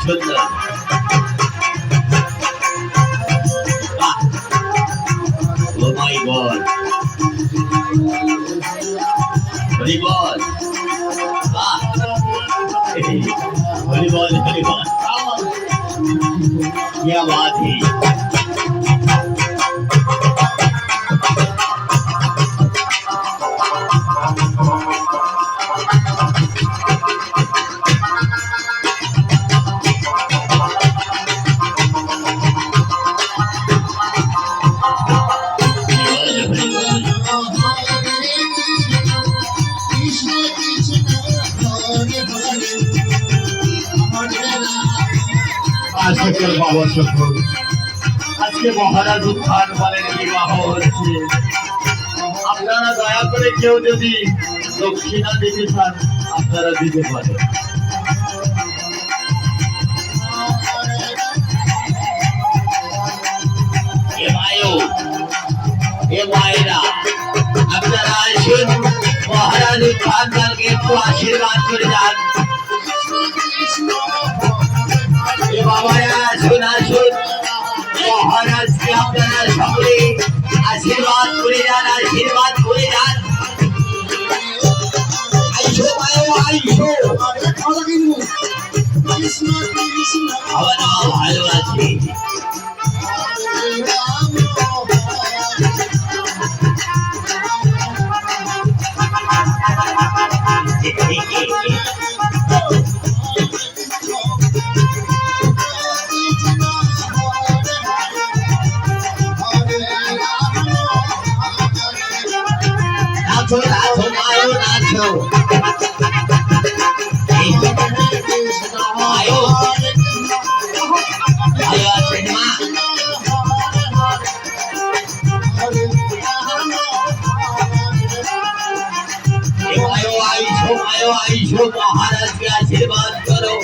সুন্দর। ও মাই গড, হরি বল, हरि बोल क्या बात है। আজকের বাবা সকল আজকে মহারাজ উত্থান বলেন বিবাহ হচ্ছে। আপনারা দয়া করে কেউ যদি দক্ষিণা দিতে চান আপনারা দিতে পারেন। মায়েরা আপনারা আসুন, মহারাজ উত্থান বলকে একটু আশীর্বাদ করে যান। বাবারা আসুন আসুন, মহারাজকে আপনারা সকলে আশীর্বাদ করে যান, আশীর্বাদ করে যান। আইসো আইসো, আমরা ভালো আছি। নাচো নাচো মায়ো নাচো, মায়ো ভালো আছেন মা? মায়ো আইসো, মায়ো আইসো, মহারাজকে আশীর্বাদ করো।